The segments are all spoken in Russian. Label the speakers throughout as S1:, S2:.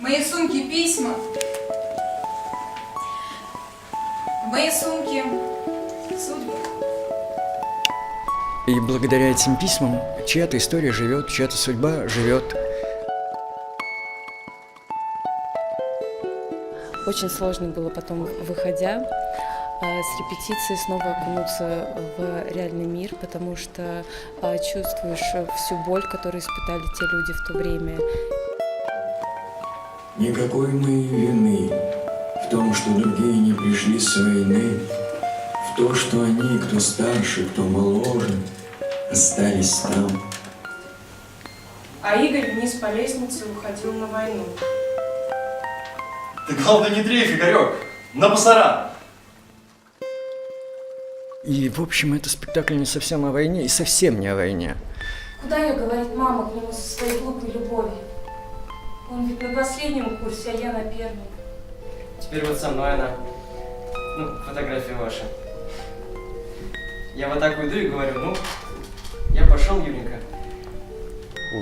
S1: моей сумке письма, в моей сумке судьба.
S2: И благодаря этим письмам чья-то история живет, чья-то судьба живет.
S3: Очень сложно было потом, выходя с репетиции, снова окунуться в реальный мир, потому что чувствуешь всю боль, которую испытали те люди в то время.
S4: Никакой моей вины в том, что другие не пришли с войны, в то, что они, кто старше, кто моложе, остались там.
S5: А Игорь вниз по лестнице уходил на войну.
S6: Ты, главное, не дрейф, Игорек, на пасара.
S2: И, в общем, это спектакль не совсем о войне и совсем не о войне.
S5: Куда ее, говорит мама, к нему со своей глупой любовью? Он ведь на последнем курсе, а я на первом.
S7: Теперь вот со мной она. Ну, фотография ваша. Я вот так уйду и говорю, я пошел, Юленька.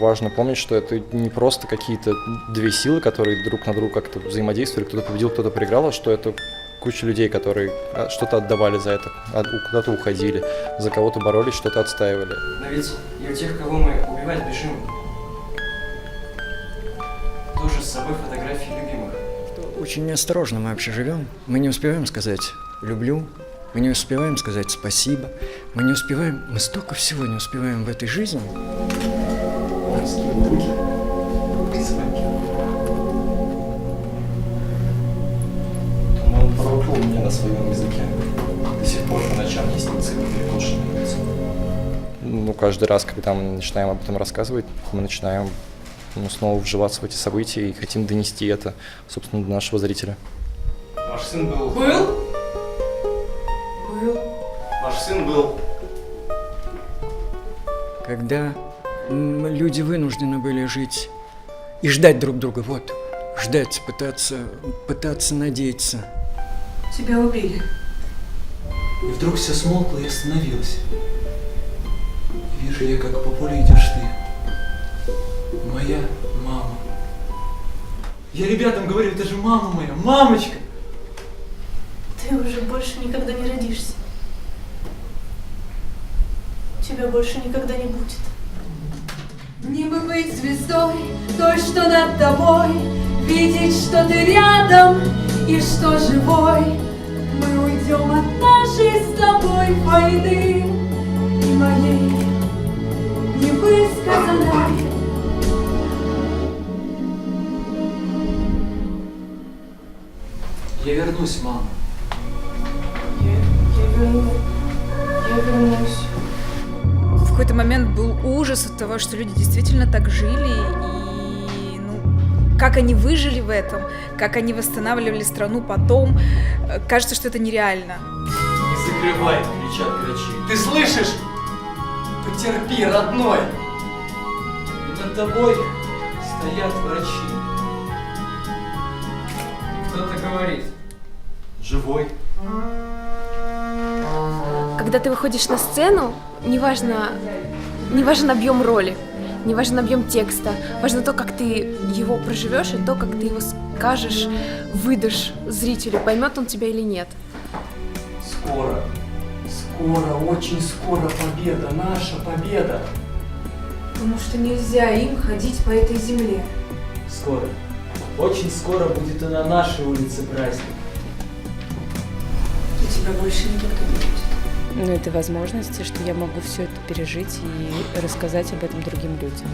S8: Важно помнить, что это не просто какие-то две силы, которые друг на друга как-то взаимодействовали, кто-то победил, кто-то проиграл, а что это куча людей, которые что-то отдавали за это, куда-то уходили, за кого-то боролись, что-то отстаивали.
S7: Но ведь и у тех, кого мы убивать бежим, тоже с собой фотографии любимых.
S2: Очень неосторожно мы вообще живем. Мы не успеваем сказать «люблю», мы не успеваем сказать «спасибо», мы столько всего не успеваем в этой жизни.
S8: Он порукнул меня на своем языке. До сих пор по ночам мне снится его перекошенное лицо. Каждый раз, когда мы начинаем об этом рассказывать, мы начинаем снова вживаться в эти события и хотим донести это, собственно, до нашего зрителя.
S6: Ваш сын был...
S5: Был?
S6: Ваш сын был...
S2: Когда люди вынуждены были жить и ждать друг друга, ждать, пытаться надеяться.
S5: Тебя убили.
S9: И вдруг все смолкло и остановилось. Вижу я, как по полю идешь ты. Моя мама. Я ребятам говорю, это же мама моя, мамочка!
S5: Ты уже больше никогда не родишься. Тебя больше никогда не будет.
S1: Мне бы быть звездой, той, что над тобой, видеть, что ты рядом и что живой. Мы уйдем от нашей с тобой войны и моей невысказанной.
S9: Я вернусь, мама.
S5: Я вернусь.
S1: В какой-то момент был ужас от того, что люди действительно так жили, и как они выжили в этом, как они восстанавливали страну потом, кажется, что это нереально.
S6: Не закрывай, кричат грачи. Ты слышишь? Потерпи, родной.
S9: И над тобой стоят врачи.
S7: Кто-то говорит.
S6: Живой.
S10: Когда ты выходишь на сцену, неважно объем роли, не важен объем текста, важно то, как ты его проживешь и то, как ты его скажешь, выдашь зрителю, поймет он тебя или нет.
S9: Скоро, очень скоро победа, наша победа.
S5: Потому что нельзя им ходить по этой земле.
S9: Скоро, очень скоро будет и на нашей улице праздник.
S5: И тебя больше никогда не будет.
S3: Но это возможности, что я могу все это пережить и рассказать об этом другим людям.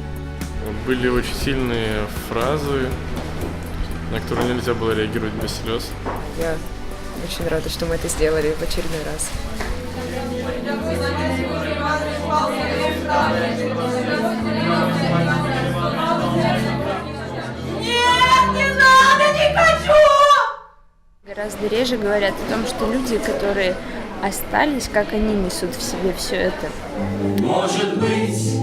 S11: Были очень сильные фразы, на которые нельзя было реагировать без слез.
S10: Я очень рада, что мы это сделали в очередной раз.
S1: Нет, не надо, не хочу!
S10: Гораздо реже говорят о том, что люди, которые остались, как они несут в себе все это.
S4: Может быть,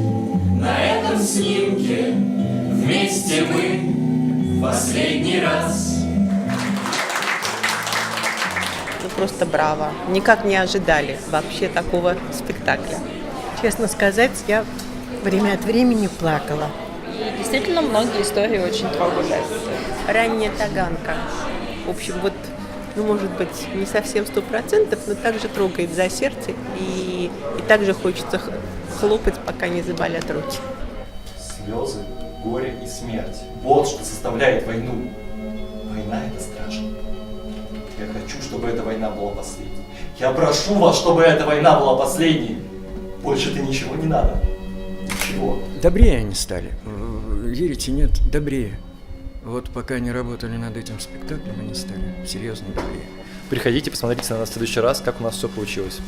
S4: на этом снимке вместе мы в последний раз.
S12: Просто браво. Никак не ожидали вообще такого спектакля. Честно сказать, я время от времени плакала.
S13: И действительно многие истории очень трогают.
S12: Ранняя Таганка. В общем, вот, ну, может быть, не совсем 100%, но также трогает за сердце, и также хочется хлопать, пока не заболят руки.
S8: Слезы, горе и смерть. Вот что составляет войну. Война — это страшно. Я хочу, чтобы эта война была последней. Я прошу вас, чтобы эта война была последней. Больше-то ничего не надо. Ничего.
S2: Добрее они стали. Верите, нет, добрее. Вот пока они работали над этим спектаклем, они стали серьезно добрее.
S8: Приходите, посмотрите на нас в следующий раз, как у нас все получилось.